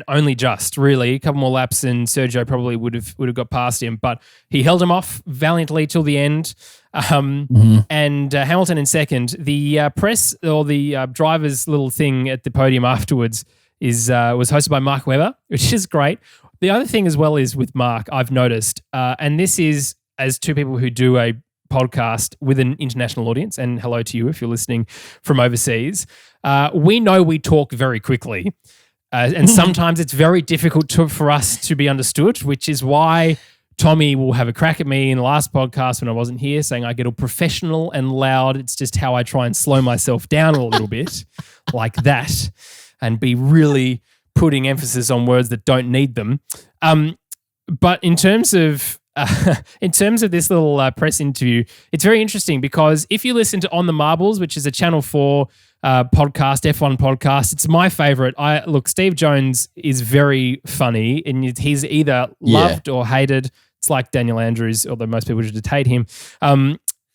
only just, really. A couple more laps and Sergio probably would have got past him, but he held him off valiantly till the end. And Hamilton in 2nd. The press, or the driver's little thing at the podium afterwards was hosted by Mark Webber, which is great. The other thing as well is with Mark, I've noticed, and this is as 2 people who do a podcast with an international audience, and hello to you if you're listening from overseas. We know we talk very quickly. And sometimes it's very difficult for us to be understood, which is why Tommy will have a crack at me in the last podcast when I wasn't here, saying I get all professional and loud. It's just how I try and slow myself down a little bit like that and be really putting emphasis on words that don't need them. But in terms of this little press interview, it's very interesting because if you listen to On the Marbles, which is a Channel 4 podcast, F1 podcast, it's my favorite. Look, Steve Jones is very funny and he's either loved or hated. It's like Daniel Andrews, although most people should hate him.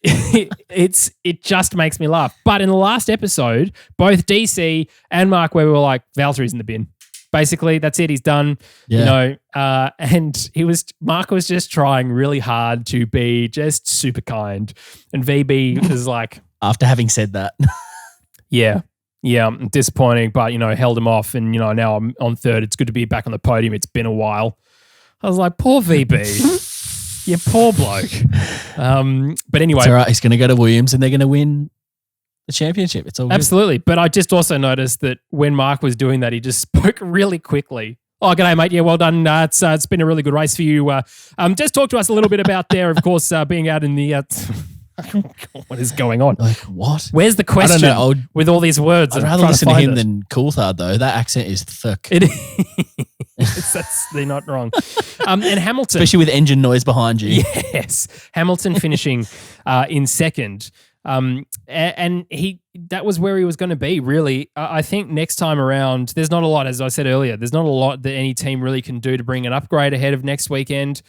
It just makes me laugh. But in the last episode, both DC and Mark Webber were like, Valtteri's in the bin. Basically, that's it. He's done. Yeah. And Mark was just trying really hard to be just super kind, and VB was like, after having said that, yeah, disappointing, but held him off, and now I'm on third. It's good to be back on the podium. It's been a while. I was like, poor VB, you poor bloke. But anyway, it's all right. He's going to go to Williams, and they're going to win the championship. It's all good. Absolutely. But I just also noticed that when Mark was doing that, he just spoke really quickly. Oh, g'day, mate. Yeah, well done. It's been a really good race for you. Just talk to us a little bit about there, of course, being out in the... what is going on? Like, what? Where's the question I don't know. with all these words? I'd rather listen to him than Coulthard, though. That accent is thick. It is. They're not wrong. And Hamilton... Especially with engine noise behind you. Yes. Hamilton finishing in second. And that was where he was going to be, really. I think next time around, there's not a lot, as I said earlier, there's not a lot that any team really can do to bring an upgrade ahead of next weekend.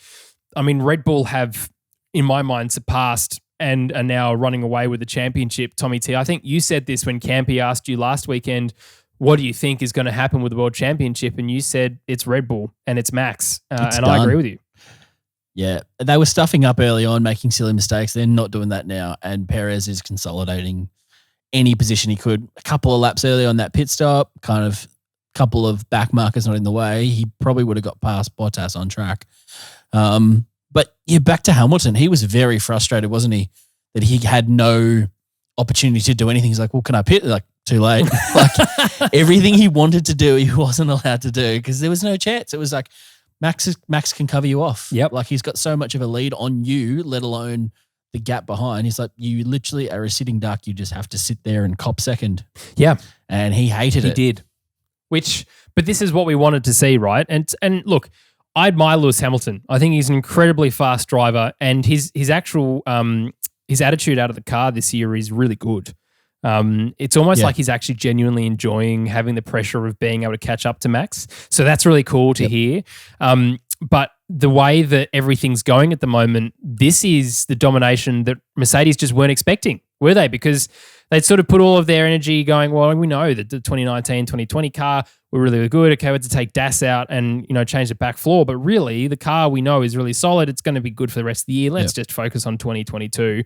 I mean, Red Bull have, in my mind, surpassed and are now running away with the championship. Tommy T, I think you said this when Campy asked you last weekend, what do you think is going to happen with the World Championship? And you said it's Red Bull and it's Max. And done. I agree with you. Yeah, they were stuffing up early on, making silly mistakes. They're not doing that now. And Perez is consolidating any position he could. A couple of laps early on that pit stop, kind of couple of back markers not in the way. He probably would have got past Bottas on track. But yeah, back to Hamilton. He was very frustrated, wasn't he? That he had no opportunity to do anything. He's like, well, can I pit? Like, too late. Like everything he wanted to do, he wasn't allowed to do because there was no chance. It was like, Max can cover you off. Yep. Like he's got so much of a lead on you, let alone the gap behind. He's like, you literally are a sitting duck. You just have to sit there and cop second. Yeah. And he hated it. He did. But this is what we wanted to see, right? And look, I admire Lewis Hamilton. I think he's an incredibly fast driver, and his actual his attitude out of the car this year is really good. It's almost like he's actually genuinely enjoying having the pressure of being able to catch up to Max. So that's really cool to hear. But the way that everything's going at the moment, this is the domination that Mercedes just weren't expecting, were they? Because they'd sort of put all of their energy going, well, we know that the 2019, 2020 car were really good. Okay, we had to take DAS out and, change the back floor. But really, the car we know is really solid. It's going to be good for the rest of the year. Let's just focus on 2022.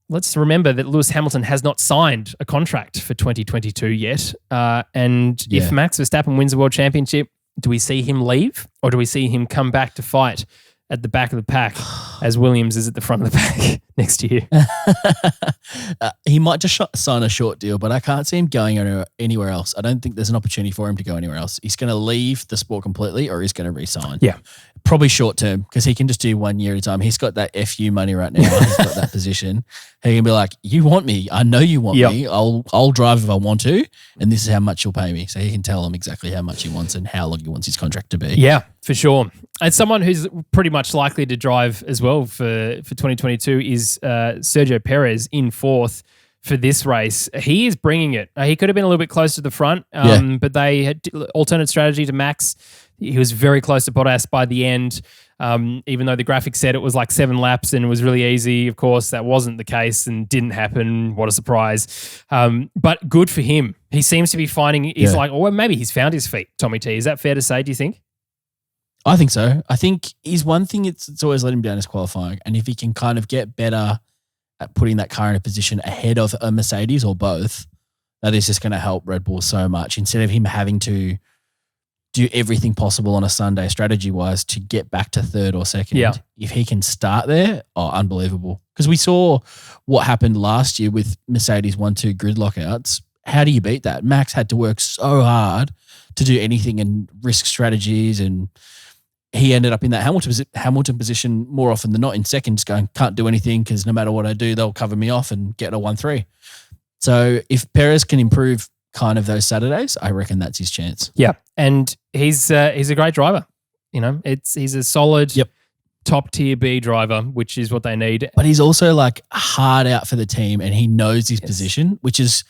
Let's remember that Lewis Hamilton has not signed a contract for 2022 yet. And if Max Verstappen wins the World Championship, do we see him leave or do we see him come back to fight at the back of the pack as Williams is at the front of the pack next year? He might just sign a short deal, but I can't see him going anywhere else. I don't think there's an opportunity for him to go anywhere else. He's going to leave the sport completely or he's going to re-sign. Yeah. Probably short term because he can just do 1 year at a time. He's got that FU money right now. He's got that position. He can be like, you want me. I know you want me. I'll drive if I want to. And this is how much you'll pay me. So he can tell him exactly how much he wants and how long he wants his contract to be. Yeah, for sure. And someone who's pretty much likely to drive as well for 2022 is Sergio Perez in fourth for this race. He is bringing it. He could have been a little bit close to the front, but they had alternate strategy to Max. He was very close to Bottas by the end, even though the graphic said it was like 7 laps and it was really easy. Of course, that wasn't the case and didn't happen. What a surprise. But good for him. He seems to be finding, he's like, well, maybe he's found his feet, Tommy T. Is that fair to say, do you think? I think so. I think he's one thing it's always let him down is qualifying. And if he can kind of get better at putting that car in a position ahead of a Mercedes or both, that is just going to help Red Bull so much. Instead of him having to do everything possible on a Sunday strategy-wise to get back to third or second. Yeah. If he can start there, unbelievable. Because we saw what happened last year with Mercedes 1-2 grid lockouts. How do you beat that? Max had to work so hard to do anything and risk strategies. And he ended up in that Hamilton position more often than not in second, just going, can't do anything because no matter what I do, they'll cover me off and get a 1-3. So if Perez can improve kind of those Saturdays, I reckon that's his chance. Yeah, and he's a great driver. You know, he's a solid top tier B driver, which is what they need. But he's also like hard out for the team, and he knows his position, which is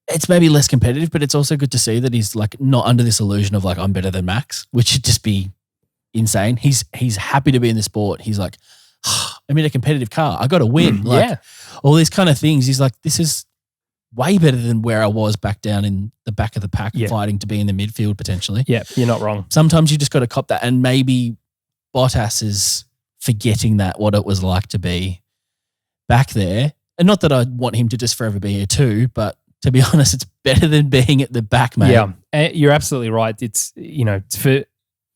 it's maybe less competitive, but it's also good to see that he's like not under this illusion of like I'm better than Max, which would just be insane. He's happy to be in the sport. He's like, I'm in a competitive car. I got to win. All these kind of things. He's like, this is way better than where I was back down in the back of the pack fighting to be in the midfield potentially. Yeah, you're not wrong. Sometimes you just got to cop that, and maybe Bottas is forgetting that what it was like to be back there. And not that I want him to just forever be here too, but to be honest, it's better than being at the back, mate. Yeah, you're absolutely right. It's, you know, for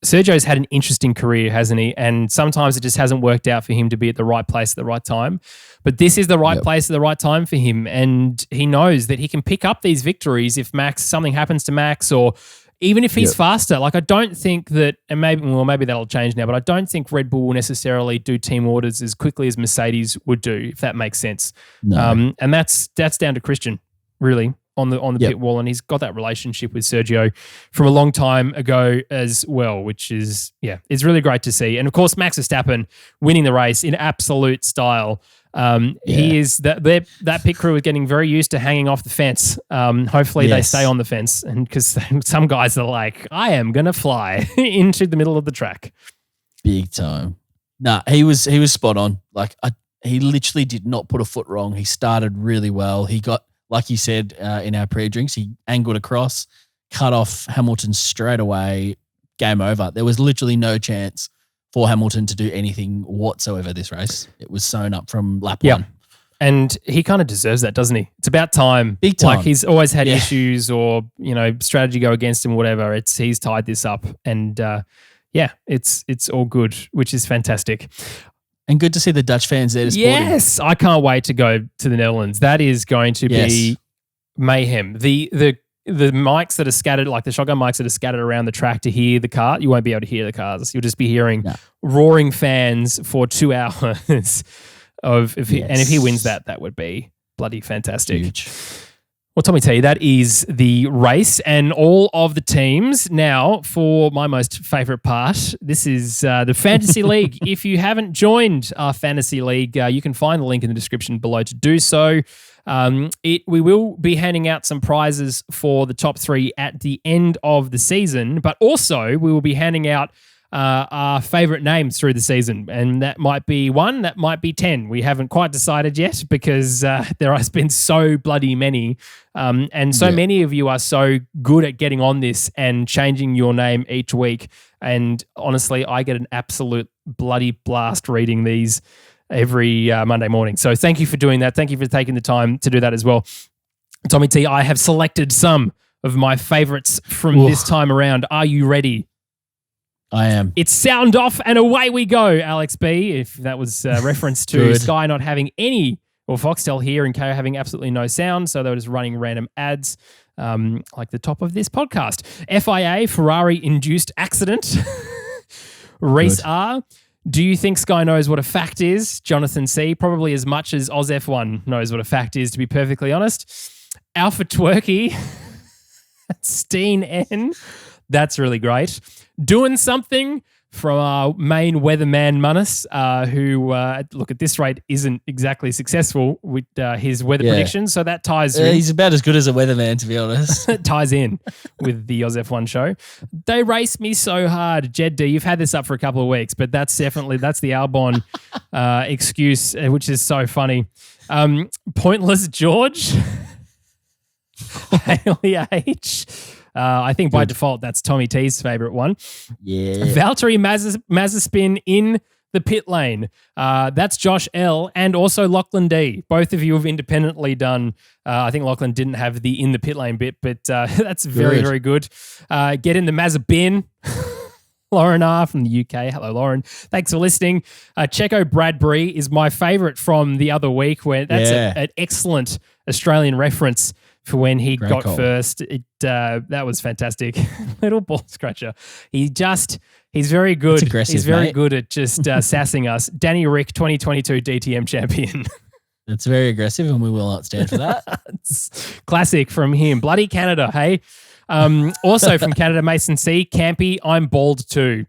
Sergio's had an interesting career, hasn't he? And sometimes it just hasn't worked out for him to be at the right place at the right time. But this is the right place at the right time for him. And he knows that he can pick up these victories if something happens to Max, or even if he's faster. Like, I don't think that, and maybe that'll change now, but I don't think Red Bull will necessarily do team orders as quickly as Mercedes would do, if that makes sense. No. And that's down to Christian, really, on the pit wall, and he's got that relationship with Sergio from a long time ago as well, which is it's really great to see. And of course, Max Verstappen winning the race in absolute style. He is that pit crew is getting very used to hanging off the fence. Hopefully they stay on the fence, and because some guys are like, I am gonna fly into the middle of the track, big time. Nah, he was spot on. Like he literally did not put a foot wrong. He started really well. He got, like you said in our pre-drinks, he angled across, cut off Hamilton straight away, game over. There was literally no chance for Hamilton to do anything whatsoever this race. It was sewn up from lap one. And he kind of deserves that, doesn't he? It's about time. Big time. Like, he's always had issues or, you know, strategy go against him or whatever. He's tied this up, and it's all good, which is fantastic. And good to see the Dutch fans there to support him. Yes, I can't wait to go to the Netherlands. That is going to be mayhem. The mics that are scattered, like the shotgun mics that are scattered around the track to hear the car, you won't be able to hear the cars. You'll just be hearing roaring fans for 2 hours and if he wins that would be bloody fantastic. Huge. Well, Tommy T, that is the race and all of the teams. Now, for my most favourite part, this is the Fantasy League. If you haven't joined our Fantasy League, you can find the link in the description below to do so. We will be handing out some prizes for the top 3 at the end of the season, but also we will be handing out our favourite names through the season, and that might be 1, that might be 10. We haven't quite decided yet because there has been so bloody many, and so many of you are so good at getting on this and changing your name each week. And honestly, I get an absolute bloody blast reading these every Monday morning. So thank you for doing that. Thank you for taking the time to do that as well. Tommy T, I have selected some of my favourites from this time around. Are you ready? I am. It's sound off and away we go, Alex B. If that was a reference to Sky not having any, or Foxtel here and KO having absolutely no sound, so they were just running random ads like the top of this podcast. FIA, Ferrari-induced accident. Reese R. Do you think Sky knows what a fact is? Jonathan C. Probably as much as Oz F1 knows what a fact is, to be perfectly honest. Alpha Twerky. Steen N. That's really great. Doing something from our main weatherman, Manus, who, look, at this rate, isn't exactly successful with his weather predictions. So that ties in. He's about as good as a weatherman, to be honest. It ties in with the Oz F1 show. They race me so hard. Jed D, you've had this up for a couple of weeks, but that's the Albon excuse, which is so funny. Pointless George. Haley H. I think by default, that's Tommy T's favourite one. Yeah. Valtteri Mazepin in the pit lane. That's Josh L. and also Lachlan D. Both of you have independently done, I think Lachlan didn't have the in the pit lane bit, but that's very, very good. Get in the Mazepin. Lauren R. from the UK. Hello, Lauren. Thanks for listening. Checo Bradbury is my favourite from the other week, where that's an excellent Australian reference for when he Great got call. first. That was fantastic. Little ball scratcher. He's very good. It's aggressive, He's very mate. good at just sassing us. Danny Rick, 2022 DTM champion. It's very aggressive, and we will not stand for that. It's classic from him. Bloody Canada, hey? Also from Canada, Mason C. Campy, I'm bald too.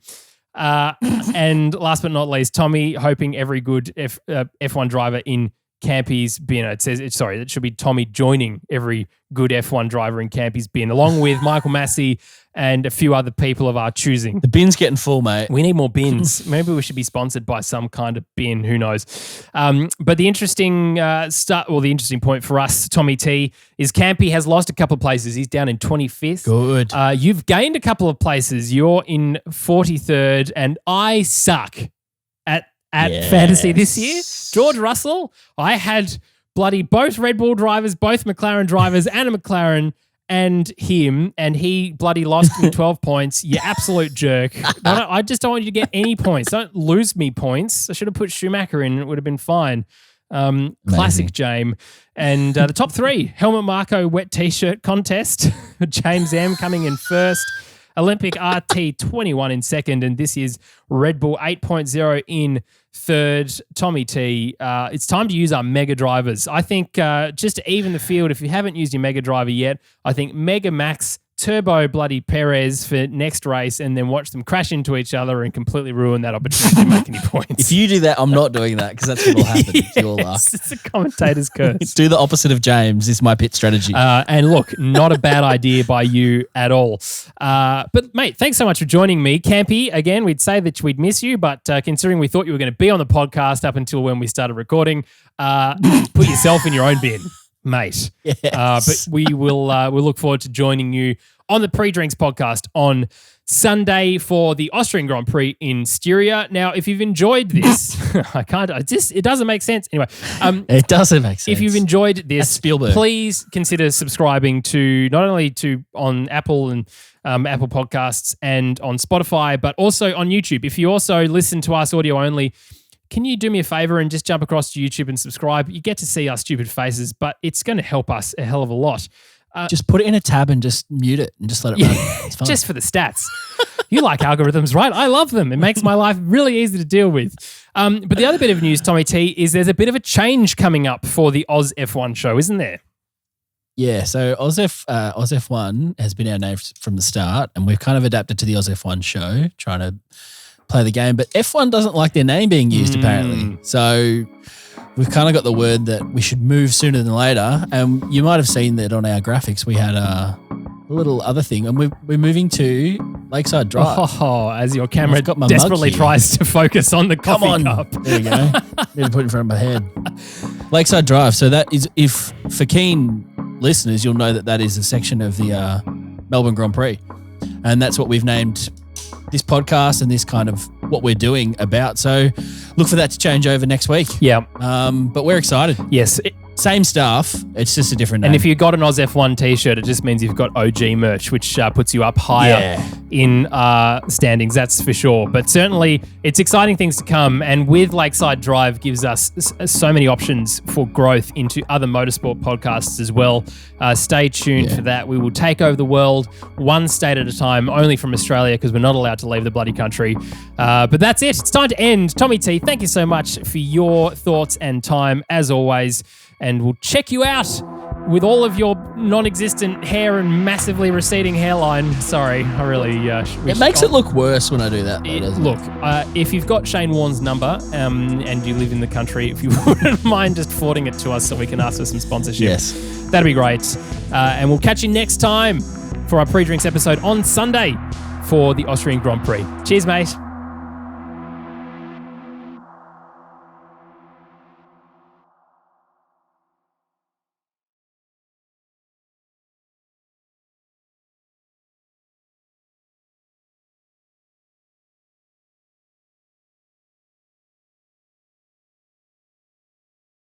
And last but not least, Tommy, hoping every good F1 driver in Campy's bin. It should be Tommy joining every good F1 driver in Campy's bin, along with Michael Massey and a few other people of our choosing. The bin's getting full, mate. We need more bins. Maybe we should be sponsored by some kind of bin. Who knows? But the interesting the interesting point for us, Tommy T, is Campy has lost a couple of places. He's down in 25th. Good. You've gained a couple of places. You're in 43rd, and I suck at fantasy this year. George Russell, I had bloody both Red Bull drivers, both McLaren drivers, and a McLaren. And him, and he bloody lost me 12 points. You absolute jerk. I just don't want you to get any points. Don't lose me points. I should have put Schumacher in. It would have been fine. Classic James. And the top three, Helmut Marko wet T-shirt contest. James M coming in first. Olympic RT 21 in second. And this is Red Bull 8.0 in third. Tommy T, it's time to use our mega drivers. I think just to even the field, if you haven't used your mega driver yet, I think Mega Max Turbo bloody Perez for next race, and then watch them crash into each other and completely ruin that opportunity to make any points. If you do that, I'm not doing that because that's what will happen. It's your luck. It's a commentator's curse. Do the opposite of James is my pit strategy. And look, not a bad idea by you at all. But mate, thanks so much for joining me. Campy, again, we'd say that we'd miss you, but considering we thought you were going to be on the podcast up until when we started recording, put yourself in your own bin, mate. Yes. But we'll look forward to joining you on the Pre-Drinks podcast on Sunday for the Austrian Grand Prix in Styria. Now, if you've enjoyed this, it doesn't make sense. Anyway, it doesn't make sense. If you've enjoyed this, That's Spielberg. Please consider subscribing to not only on Apple and Apple Podcasts and on Spotify, but also on YouTube. If you also listen to us audio only, can you do me a favor and just jump across to YouTube and subscribe? You get to see our stupid faces, but it's going to help us a hell of a lot. Just put it in a tab and just mute it and just let it run. It's fine. Just for the stats. You like algorithms, right? I love them. It makes my life really easy to deal with. But the other bit of news, Tommy T, is there's a bit of a change coming up for the Oz F1 show, isn't there? Yeah, so Oz F1 has been our name from the start, and we've kind of adapted to the Oz F1 show, trying to play the game. But F1 doesn't like their name being used, apparently. So we've kind of got the word that we should move sooner than later. And you might have seen that on our graphics. We had a little other thing, and we're moving to Lakeside Drive. Oh, as your camera I've got my desperately mug here. tries to focus on the coffee cup. There you go. Need to put it in front of my head. Lakeside Drive. So that is, if for keen listeners, you'll know that is a section of the Melbourne Grand Prix. And that's what we've named this podcast and this kind of what we're doing about. So look for that to change over next week. Yeah. But we're excited. Yes. Same stuff. It's just a different name. And if you've got an Oz F1 t-shirt, it just means you've got OG merch, which puts you up higher in standings, that's for sure. But certainly, it's exciting things to come. And with Lakeside Drive gives us so many options for growth into other motorsport podcasts as well. Stay tuned for that. We will take over the world one state at a time, only from Australia, because we're not allowed to leave the bloody country. But that's it. It's time to end. Tommy T, thank you so much for your thoughts and time, as always. And we'll check you out with all of your non-existent hair and massively receding hairline. Sorry, I really... it makes it look worse when I do that, though, doesn't look, if you've got Shane Warne's number and you live in the country, if you wouldn't mind just forwarding it to us so we can ask for some sponsorship. Yes. That'd be great. And we'll catch you next time for our pre-drinks episode on Sunday for the Austrian Grand Prix. Cheers, mate.